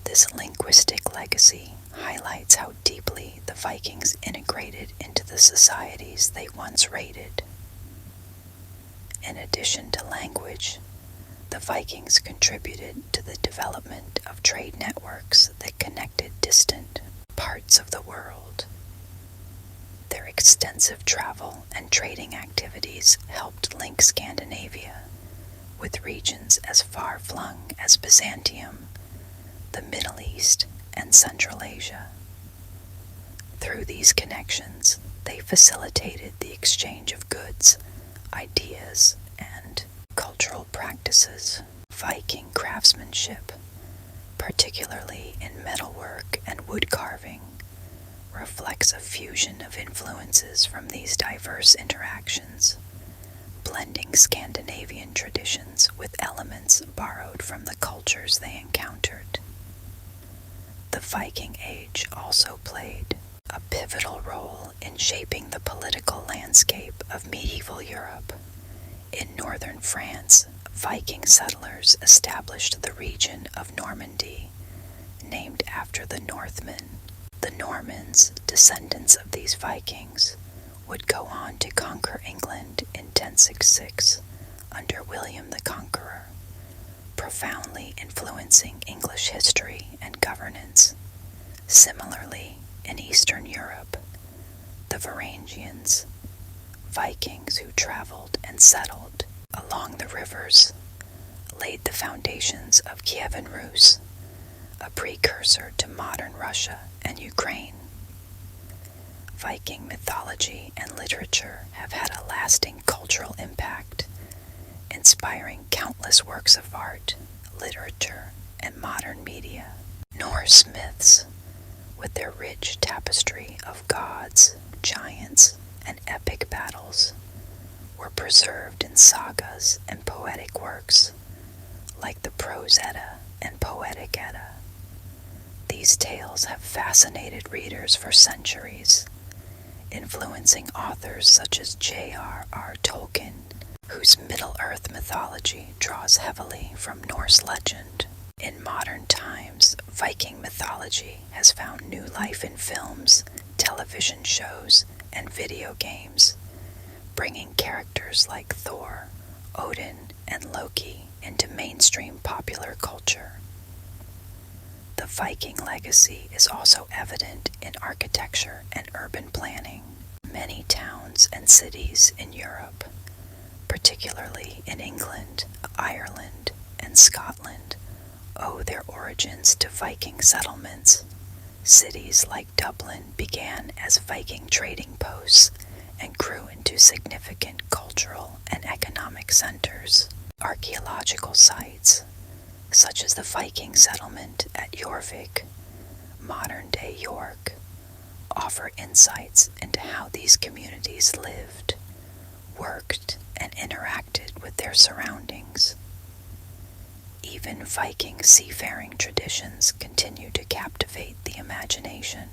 This linguistic legacy highlights how deeply the Vikings integrated into the societies they once raided. In addition to language, the Vikings contributed to the development of trade networks that connected distant parts of the world. Their extensive travel and trading activities helped link Scandinavia with regions as far-flung as Byzantium, the Middle East, and Central Asia. Through these connections, they facilitated the exchange of goods, ideas, and cultural practices. Viking craftsmanship, particularly in metalwork and wood carving, reflects a fusion of influences from these diverse interactions, blending Scandinavian traditions with elements borrowed from the cultures they encountered. The Viking Age also played a pivotal role in shaping the political landscape of medieval Europe. In northern France, Viking settlers established the region of Normandy, named after the Northmen. The Normans, descendants of these Vikings, would go on to conquer England in 1066 under William the Conqueror, profoundly influencing English history and governance. Similarly, in Eastern Europe, the Varangians, Vikings who traveled and settled along the rivers, laid the foundations of Kievan Rus, a precursor to modern Russia and Ukraine. Viking mythology and literature have had a lasting cultural impact, inspiring countless works of art, literature, and modern media. Norse myths, with their rich tapestry of gods, giants, and epic battles, were preserved in sagas and poetic works, like the Prose Edda and Poetic Edda. These tales have fascinated readers for centuries, influencing authors such as J.R.R. Tolkien, whose Middle-earth mythology draws heavily from Norse legend. In modern times, Viking mythology has found new life in films, television shows, and video games, bringing characters like Thor, Odin, and Loki into mainstream popular culture. The Viking legacy is also evident in architecture and urban planning. Many towns and cities in Europe, particularly in England, Ireland, and Scotland, owe their origins to Viking settlements. Cities like Dublin began as Viking trading posts and grew into significant cultural and economic centers. Archaeological sites, such as the Viking settlement at Jorvik, modern-day York, offer insights into how these communities lived, worked, and interacted with their surroundings. Even Viking seafaring traditions continue to captivate the imagination.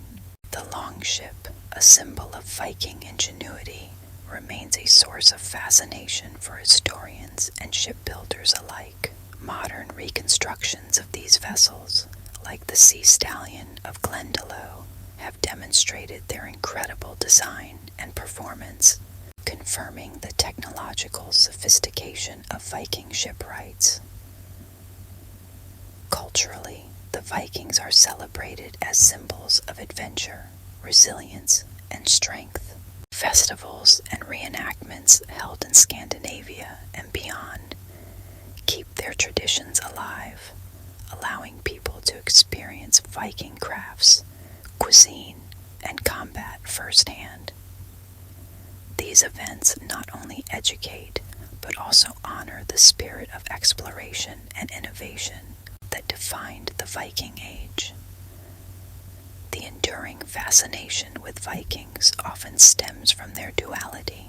The longship, a symbol of Viking ingenuity, remains a source of fascination for historians and shipbuilders alike. Modern reconstructions of these vessels, like the Sea Stallion of Glendalough, have demonstrated their incredible design and performance, confirming the technological sophistication of Viking shipwrights. Culturally, the Vikings are celebrated as symbols of adventure, resilience, and strength. Festivals and reenactments held in Scandinavia and beyond keep their traditions alive, allowing people to experience Viking crafts, cuisine, and combat firsthand. These events not only educate, but also honor the spirit of exploration and innovation that defined the Viking Age. The enduring fascination with Vikings often stems from their duality.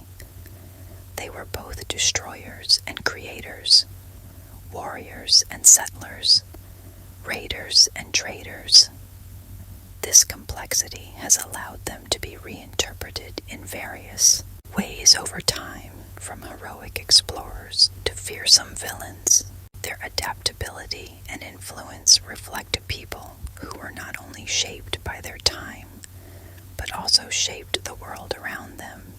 They were both destroyers and creators, warriors and settlers, raiders and traders. This complexity has allowed them to be reinterpreted in various ways over time, from heroic explorers to fearsome villains. Their adaptability and influence reflect a people who were not only shaped by their time, but also shaped the world around them.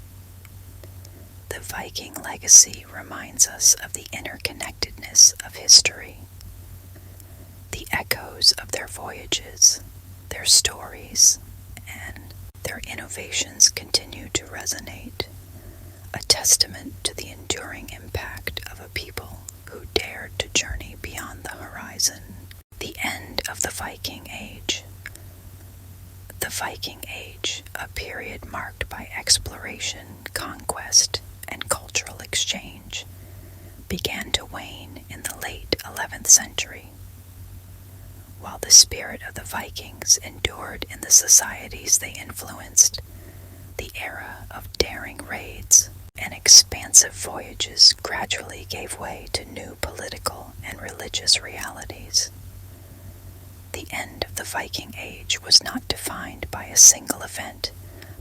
The Viking legacy reminds us of the interconnectedness of history. The echoes of their voyages, their stories, and their innovations continue to resonate, a testament to the enduring impact of a people who dared to journey beyond the horizon. The end of the Viking Age. The Viking Age, a period marked by exploration, conquest, and cultural exchange, began to wane in the late 11th century. While the spirit of the Vikings endured in the societies they influenced, the era of daring raids and expansive voyages gradually gave way to new political and religious realities. The end of the Viking Age was not defined by a single event,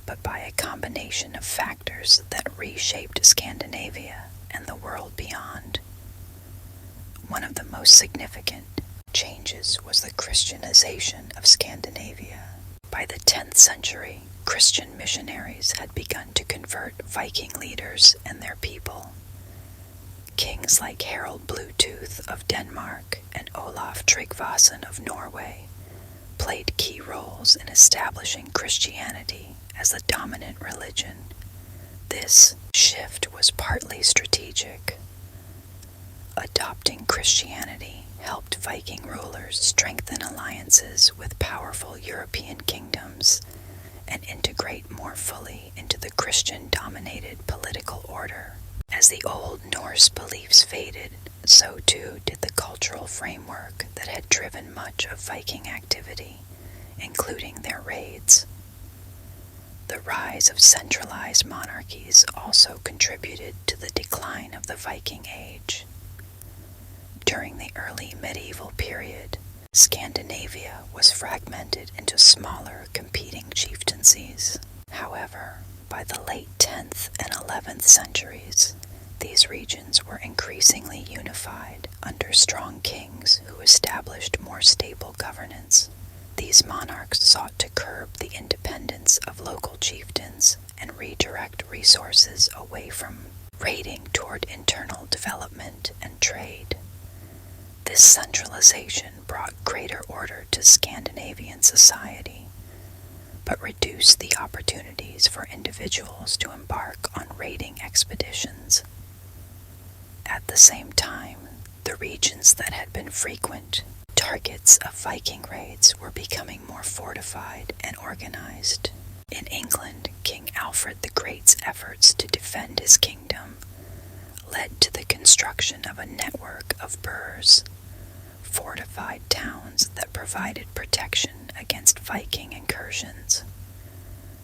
but by a combination of factors that reshaped Scandinavia and the world beyond. One of the most significant changes was the Christianization of Scandinavia. By the 10th century, Christian missionaries had begun to convert Viking leaders and their people. Kings like Harald Bluetooth of Denmark and Olaf Tryggvason of Norway played key roles in establishing Christianity as the dominant religion. This shift was partly strategic. Adopting Christianity helped Viking rulers strengthen alliances with powerful European kingdoms and integrate more fully into the Christian-dominated political order. As the Old Norse beliefs faded, so too did the cultural framework that had driven much of Viking activity, including their raids. The rise of centralized monarchies also contributed to the decline of the Viking Age. During the early medieval period, Scandinavia was fragmented into smaller competing chieftaincies. However, by the late 10th and 11th centuries, these regions were increasingly unified under strong kings who established more stable governance. These monarchs sought to curb the independence of local chieftains and redirect resources away from raiding toward internal development and trade. This centralization brought greater order to Scandinavian society, but reduced the opportunities for individuals to embark on raiding expeditions. At the same time, the regions that had been frequent targets of Viking raids were becoming more fortified and organized. In England, King Alfred the Great's efforts to defend his kingdom led to the construction of a network of burhs, fortified towns that provided protection against Viking incursions.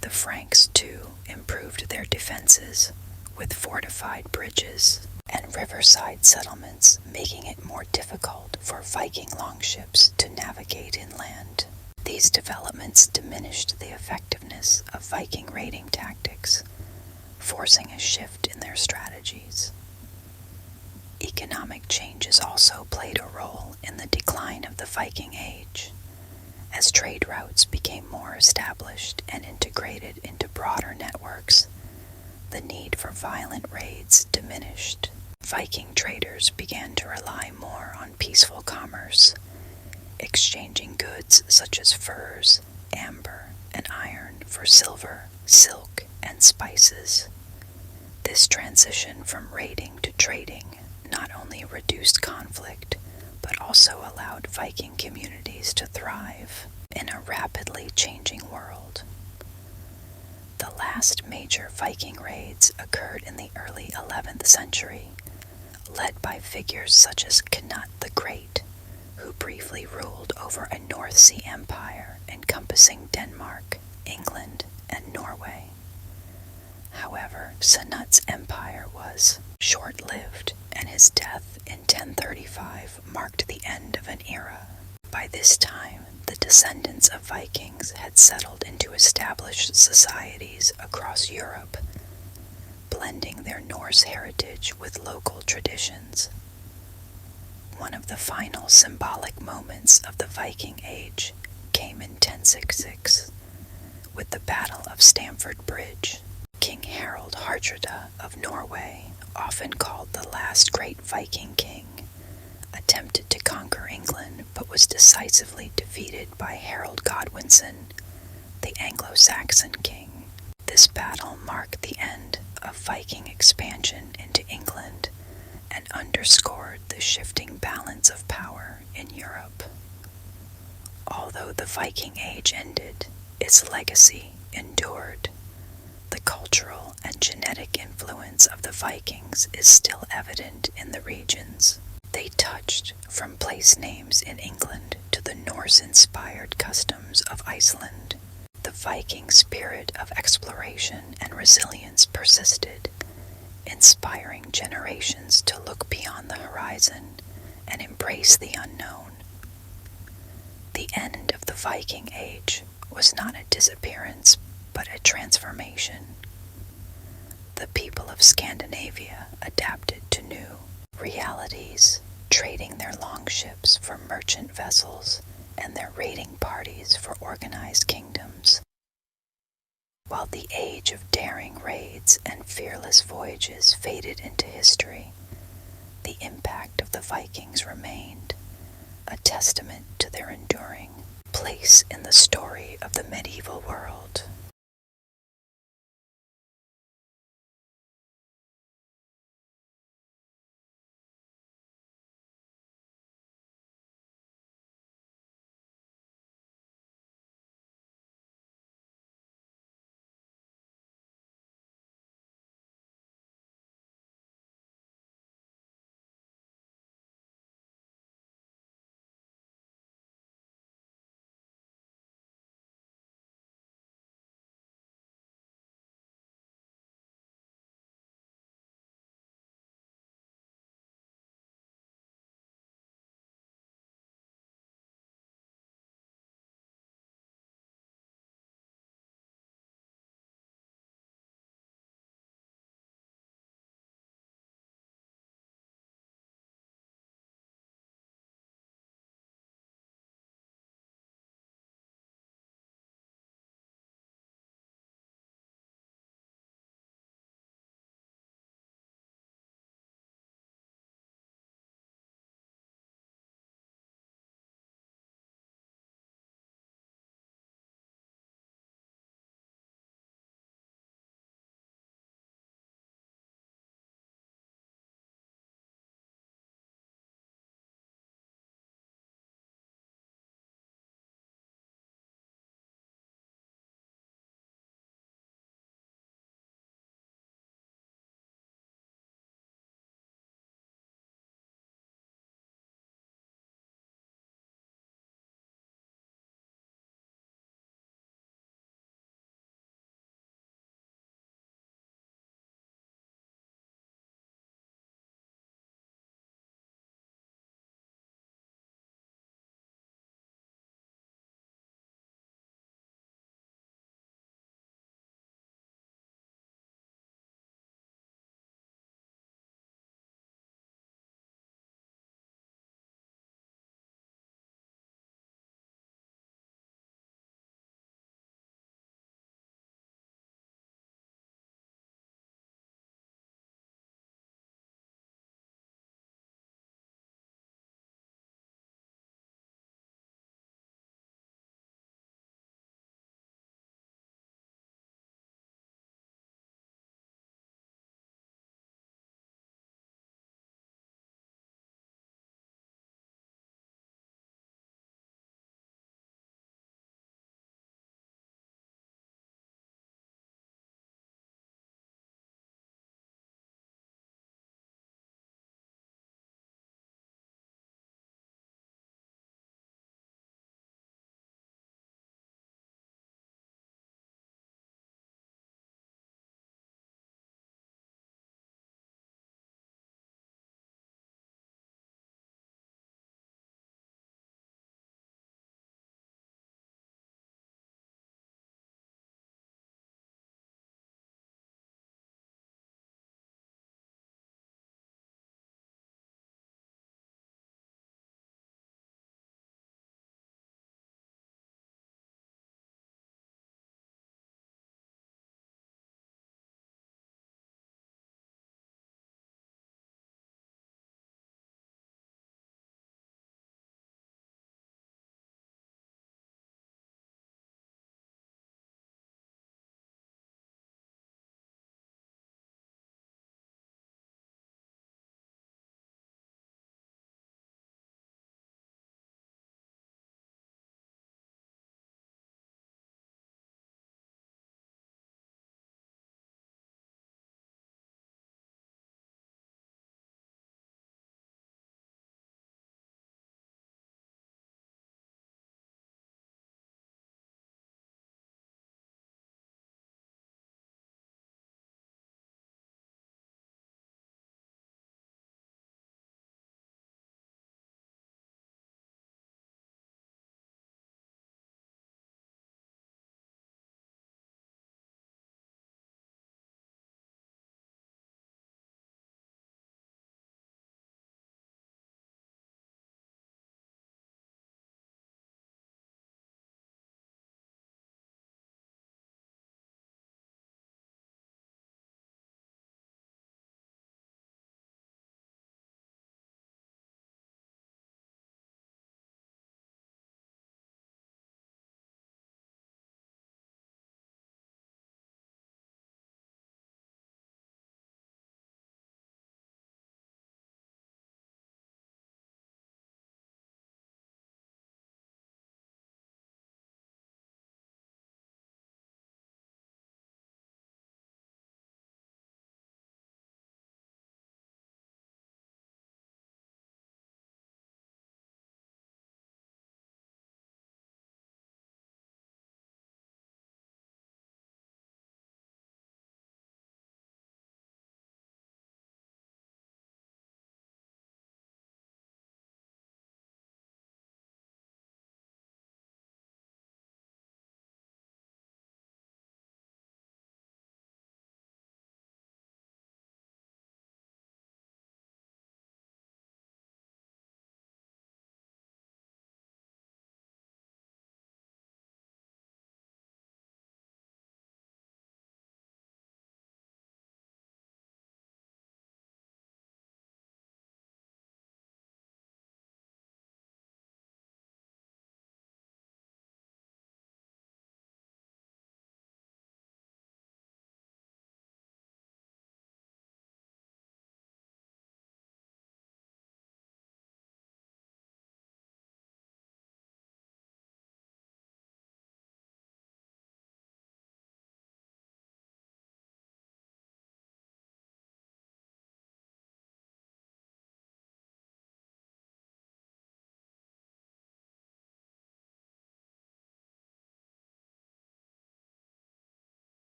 The Franks, too, improved their defenses with fortified bridges and riverside settlements, making it more difficult for Viking longships to navigate inland. These developments diminished the effectiveness of Viking raiding tactics, forcing a shift in their strategies. Economic changes also played a role in the decline of the Viking Age. As trade routes became more established and integrated into broader networks, the need for violent raids diminished. Viking traders began to rely more on peaceful commerce, exchanging goods such as furs, amber, and iron for silver, silk, and spices. This transition from raiding to trading not only reduced conflict, but also allowed Viking communities to thrive in a rapidly changing world. The last major Viking raids occurred in the early 11th century, led by figures such as Canute the Great, who briefly ruled over a North Sea empire encompassing Denmark, England, and Norway. However, Canute's empire was short-lived, and his death in 1035 marked the end of an era. By this time, the descendants of Vikings had settled into established societies across Europe, blending their Norse heritage with local traditions. One of the final symbolic moments of the Viking Age came in 1066, with the Battle of Stamford Bridge. King Harald Hardrada of Norway, often called the last great Viking king, attempted to conquer England but was decisively defeated by Harold Godwinson, the Anglo-Saxon king. This battle marked the end of Viking expansion into England and underscored the shifting balance of power in Europe. Although the Viking Age ended, its legacy endured. The cultural and genetic influence of the Vikings is still evident in the regions they touched, from place names in England to the Norse-inspired customs of Iceland. The Viking spirit of exploration and resilience persisted, inspiring generations to look beyond the horizon and embrace the unknown. The end of the Viking Age was not a disappearance, but a transformation. The people of Scandinavia adapted to new realities, trading their longships for merchant vessels and their raiding parties for organized kingdoms. While the age of daring raids and fearless voyages faded into history, the impact of the Vikings remained, a testament to their enduring place in the story of